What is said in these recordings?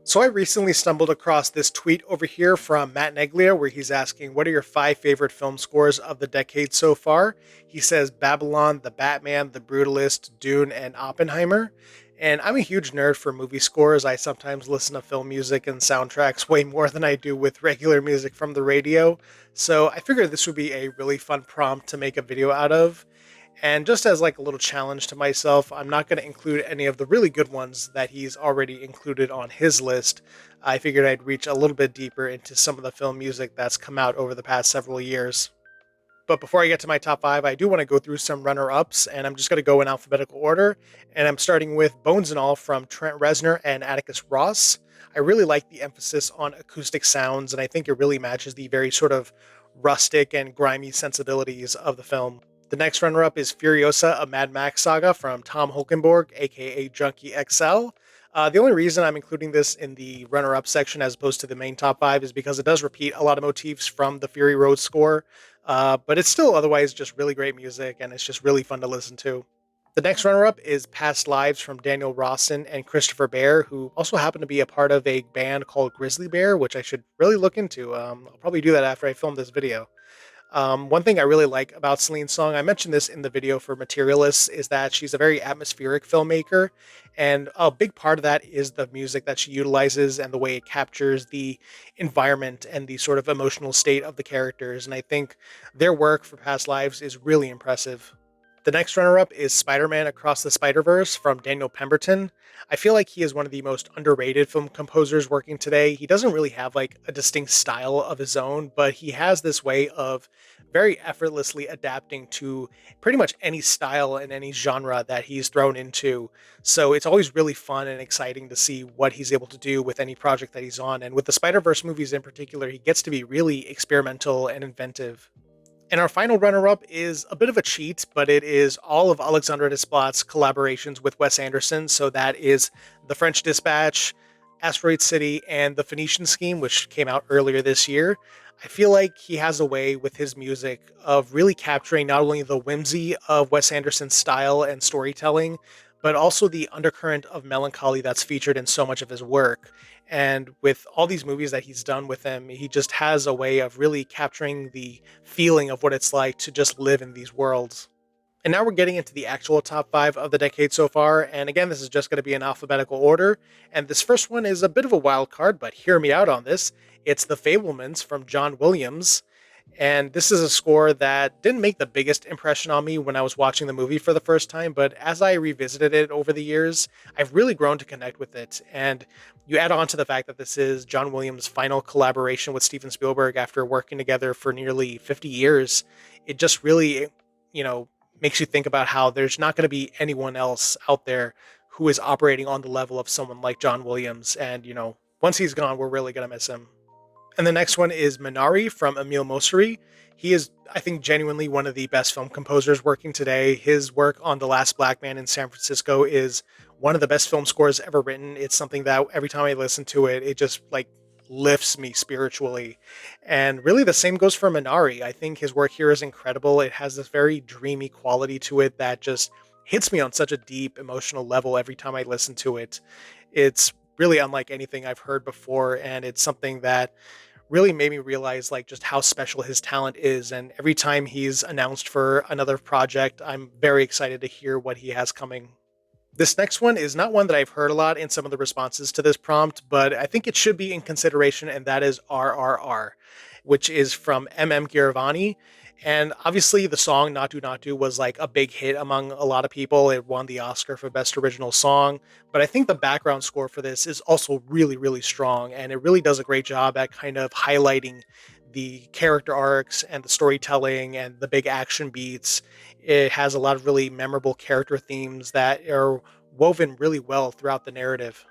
So I recently stumbled across this tweet over here from Matt Neglia where he's asking, what are your five favorite film scores of the decade so far? He says Babylon, The Batman, The Brutalist, Dune, and Oppenheimer. And I'm a huge nerd for movie scores. I sometimes listen to film music and soundtracks way more than I do with regular music from the radio. So I figured this would be a really fun prompt to make a video out of. And just as like a little challenge to myself, I'm not going to include any of the really good ones that he's already included on his list. I figured I'd reach a little bit deeper into some of the film music that's come out over the past several years. But before I get to my top five, I do want to go through some runner ups, and I'm just going to go in alphabetical order. And I'm starting with Bones and All from Trent Reznor and Atticus Ross. I really like the emphasis on acoustic sounds, and I think it really matches the very sort of rustic and grimy sensibilities of the film. The next runner up is Furiosa, a Mad Max saga from Tom Holkenborg, aka Junkie XL. The only reason I'm including this in the runner up section as opposed to the main top five is because it does repeat a lot of motifs from the Fury Road score, but it's still otherwise just really great music and it's just really fun to listen to. The next runner up is Past Lives from Daniel Rawson and Christopher Bear, who also happen to be a part of a band called Grizzly Bear, which I should really look into. I'll probably do that after I film this video. One thing I really like about Celine Song, I mentioned this in the video for Materialists, is that she's a very atmospheric filmmaker. And a big part of that is the music that she utilizes and the way it captures the environment and the sort of emotional state of the characters. And I think their work for Past Lives is really impressive. The next runner up is Spider Man Across the Spider Verse from Daniel Pemberton. I feel like he is one of the most underrated film composers working today. He doesn't really have like a distinct style of his own, but he has this way of very effortlessly adapting to pretty much any style and any genre that he's thrown into. So it's always really fun and exciting to see what he's able to do with any project that he's on. And with the Spider Verse movies in particular, he gets to be really experimental and inventive. And our final runner up is a bit of a cheat, but it is all of Alexandre Desplat's collaborations with Wes Anderson. So that is The French Dispatch, Asteroid City, and The Phoenician Scheme, which came out earlier this year. I feel like he has a way with his music of really capturing not only the whimsy of Wes Anderson's style and storytelling, but also the undercurrent of melancholy that's featured in so much of his work. And with all these movies that he's done with him, he just has a way of really capturing the feeling of what it's like to just live in these worlds. And now we're getting into the actual top five of the decade so far. And again, this is just going to be in alphabetical order. And this first one is a bit of a wild card, but hear me out on this. It's The Fablemans from John Williams. And this is a score that didn't make the biggest impression on me when I was watching the movie for the first time, but as I revisited it over the years, I've really grown to connect with it. And you add on to the fact that this is John Williams' final collaboration with Steven Spielberg after working together for nearly 50 years. It just really, you know, makes you think about how there's not going to be anyone else out there who is operating on the level of someone like John Williams. And, once he's gone, we're really going to miss him. And the next one is Minari from Emile Mosseri. He is, I think, genuinely one of the best film composers working today. His work on The Last Black Man in San Francisco is one of the best film scores ever written. It's something that every time I listen to it, it just like lifts me spiritually. And really the same goes for Minari. I think his work here is incredible. It has this very dreamy quality to it that just hits me on such a deep emotional level every time I listen to it. It's really unlike anything I've heard before, and it's something that really made me realize like just how special his talent is. And every time he's announced for another project, I'm very excited to hear what he has coming. This next one is not one that I've heard a lot in some of the responses to this prompt, but I think it should be in consideration, and that is RRR, which is from MM Giravani. And obviously, the song Natu Natu was like a big hit among a lot of people. It won the Oscar for Best Original Song. But I think the background score for this is also really, really strong. And it really does a great job at kind of highlighting the character arcs and the storytelling and the big action beats. It has a lot of really memorable character themes that are woven really well throughout the narrative.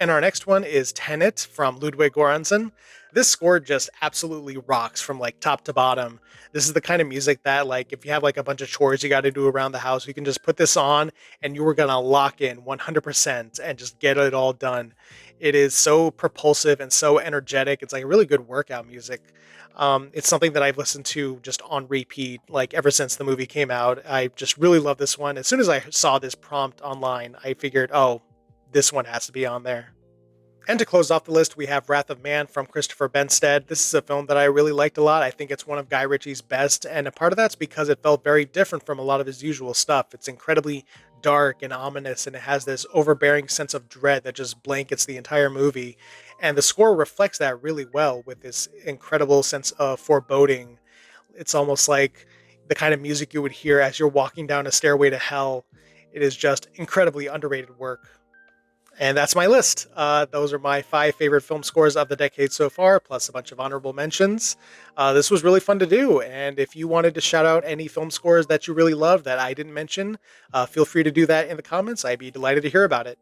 And our next one is Tenet from Ludwig Göransson. This score just absolutely rocks from like top to bottom. This is the kind of music that like if you have like a bunch of chores you got to do around the house, you can just put this on and you are going to lock in 100% and just get it all done. It is so propulsive and so energetic. It's like really good workout music. It's something that I've listened to just on repeat, like ever since the movie came out. I just really love this one. As soon as I saw this prompt online, I figured, oh, this one has to be on there. And to close off the list, we have Wrath of Man from Christopher Benstead. This is a film that I really liked a lot. I think it's one of Guy Ritchie's best, and a part of that's because it felt very different from a lot of his usual stuff. It's incredibly dark and ominous, and it has this overbearing sense of dread that just blankets the entire movie. And the score reflects that really well with this incredible sense of foreboding. It's almost like the kind of music you would hear as you're walking down a stairway to hell. It is just incredibly underrated work. And that's my list. Those are my 5 favorite film scores of the decade so far, plus a bunch of honorable mentions. This was really fun to do. And if you wanted to shout out any film scores that you really love that I didn't mention, feel free to do that in the comments. I'd be delighted to hear about it.